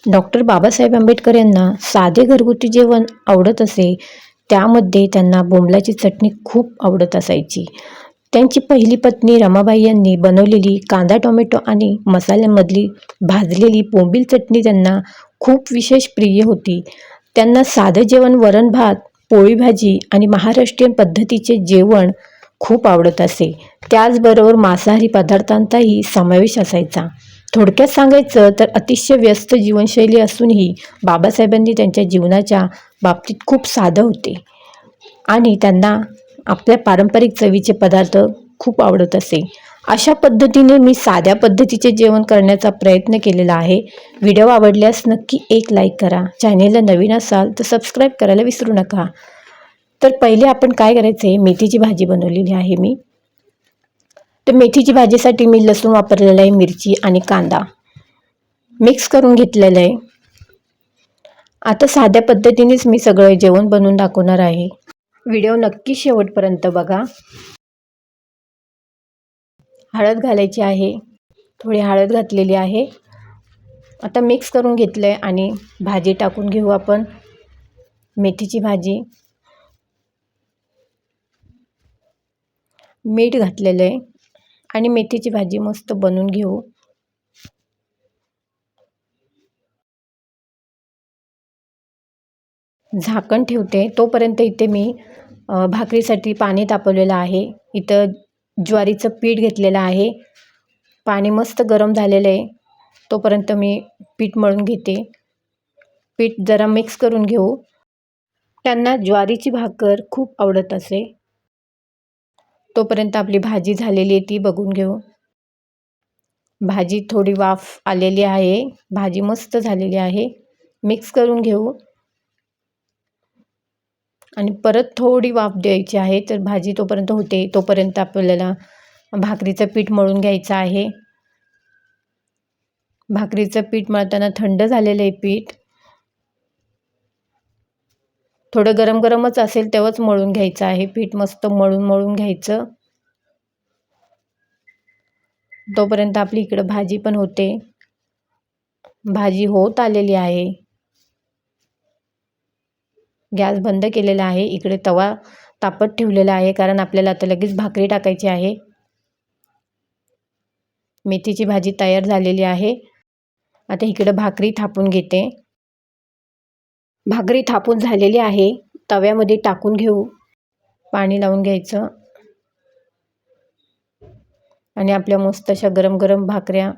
Doctor Babasaheb Ambedkar यांना साधे घरगुती जेवण आवडत असे. त्यामध्ये त्यांना बोंबलाची चटणी खूप आवडत असायची. त्यांची पहिली पत्नी रमाबाई यांनी बनवलेली कांदा टोमॅटो आणि मसाल्यामधली भाजलेली बोंबील चटणी त्यांना खूप विशेष प्रिय होती. त्यांना साधं जेवण वरण भात, पोळी भाजी आणि महाराष्ट्रीयन पद्धतीचे जेवण खूप आवडत असे. त्याचबरोबर मांसाहारी पदार्थांचाही समावेश असायचा. थोडक्यात सांगायचं तर अतिशय व्यस्त जीवनशैली असूनही बाबासाहेबांनी त्यांच्या जीवनाच्या बाबतीत खूप साधं होते आणि त्यांना आपल्या पारंपरिक चवीचे पदार्थ खूप आवडत असे. अशा पद्धतीने मी साध्या पद्धतीचे जेवण करण्याचा प्रयत्न केलेला आहे. व्हिडिओ आवडल्यास नक्की एक लाईक करा. चॅनेलला नवीन असाल तर सबस्क्राईब करायला विसरू नका. तर पहिले आपण काय करायचं आहे, मेथीची भाजी बनवलेली आहे मी. तर मेथीची भाजीसाठी मी लसूण वापरलेला आहे, मिरची आणि कांदा मिक्स करून घेतलेलं आहे. आता साध्या पद्धतीनेच मी सगळं जेवण बनवून दाखवणार आहे. व्हिडिओ नक्की शेवटपर्यंत बघा. हळद घालायची आहे, थोडी हळद घातलेली आहे. आता मिक्स करून घेतलं आहे आणि भाजी टाकून घेऊ आपण. मेथीची भाजी, मीठ घातलेलं आहे आणि मेथीची भाजी मस्त बनवून घेऊ. झाकण ठेवते तोपर्यंत इथे मी भाकरीसाठी पाणी तापवलेलं आहे. इथं ज्वारीचं पीठ घेतलेलं आहे. पाणी मस्त गरम झालेलं आहे. तोपर्यंत मी पीठ मळून घेते. पीठ जरा मिक्स करून घेऊ. त्यांना ज्वारीची भाकर खूप आवडत असे. तोपर्यंत आपली भाजी झालेली आहे ती बघून घेऊ. भाजी थोडी वाफ आलेली आहे. भाजी मस्त झालेली आहे. मिक्स करून घेऊ आणि परत थोडी वाफ द्यायची आहे. तर भाजी तोपर्यंत होते तोपर्यंत आपल्याला भाकरीचं पीठ मळून घ्यायचं आहे. भाकरीचं पीठ मळताना थंड झालेलं आहे पीठ. थोडं गरम गरमच असेल तेव्हाच मळून घ्यायचं आहे पीठ. मस्त मळून घ्यायचं. तोपर्यंत आपली इकडं भाजी पण होते. भाजी होत आलेली आहे. गॅस बंद केलेला आहे. इकडे तवा तापत ठेवलेला आहे कारण आपल्याला आता लगेच भाकरी टाकायची आहे. मेथीची भाजी तयार झालेली आहे. आता इकडं भाकरी थापून घेते. भाकरी थापून झालेली आहे. तव्यामध्ये टाकून घेऊ. पाणी लावून घ्यायचं आणि आपल्या मस्त अशा गरम गरम भाकऱ्या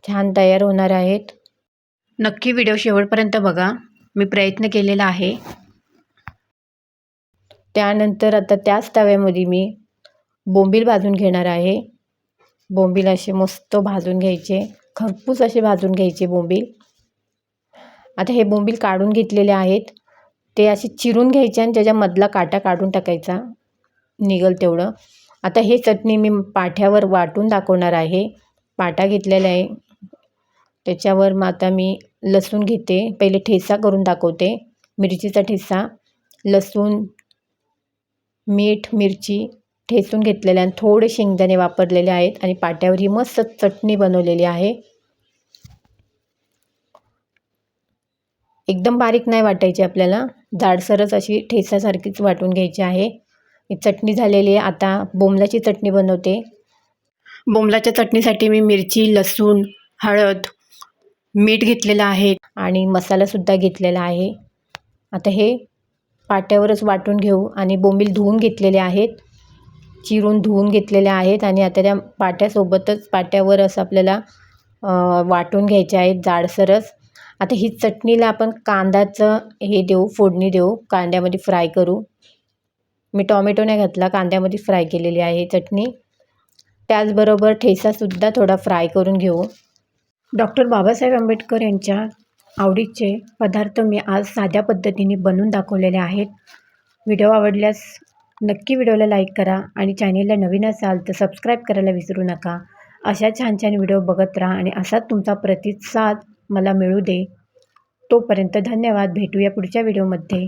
छान तयार होणार आहेत. नक्की व्हिडिओ शेवटपर्यंत बघा. मी प्रयत्न केलेला आहे. त्यानंतर आता त्याच तव्यामध्ये मी बोंबील भाजून घेणार आहे. बोंबील असे मस्त भाजून घ्यायचे. खरपूस असे भाजून घ्यायचे बोंबील. आता हे बोंबील काढून घेतलेले आहेत. ते असे चिरून घ्यायचे आणि त्याच्यामधला काटा काढून टाकायचा, निघल तेवढं. आता हे चटणी मी पाट्यावर वाटून दाखवणार आहे. पाटा घेतलेला आहे. त्याच्यावर मग आता मी लसूण घेते. पहिले ठेचा करून दाखवते. मिरचीचा ठेचा, लसूण, मीठ, मिरची ठेचून घेतलेले आणि थोडे शेंगदाणे वापरलेले आहेत आणि पाट्यावर ही मस्त चटणी बनवलेली आहे. एकदम बारीक नाही वाटायची आपल्याला, जाडसरच अशी ठेच्यासारखीच वाटून घ्यायची आहे. ही चटणी झालेली आहे. आता बोंबलाची चटणी बनवते. बोंबलाच्या चटणीसाठी मी मिरची, लसूण, हळद, मीठ घेतलेलं आहे आणि मसालासुद्धा घेतलेला आहे. आता हे पाट्यावरच वाटून घेऊ आणि बोंबील धुवून घेतलेले आहेत, चिरून धुवून घेतलेले आहेत आणि आता त्या पाट्यासोबतच पाट्यावर असं आपल्याला वाटून घ्यायचे आहेत जाडसरच. आता ही चटणीला आपण कांद्याचं हे देऊ, फोडणी देऊ, कांद्यामध्ये फ्राय करू. मी टॉमॅटो नाही घातला, कांद्यामध्ये फ्राय केलेली आहे चटणी. त्याचबरोबर ठेचासुद्धा थोडा फ्राय करून घेऊ. डॉक्टर बाबासाहेब आंबेडकर यांच्या आवडीचे पदार्थ मी आज साध्या पद्धतीने बनवून दाखवलेले आहेत. व्हिडिओ आवडल्यास नक्की व्हिडिओला लाईक करा आणि चॅनेलला नवीन असाल तर सबस्क्राईब करायला विसरू नका. अशा छान छान व्हिडिओ बघत राहा आणि असाच तुमचा प्रतिसाद मला मिळू दे. तोपर्यंत धन्यवाद. भेटूया पुढच्या व्हिडिओमध्ये.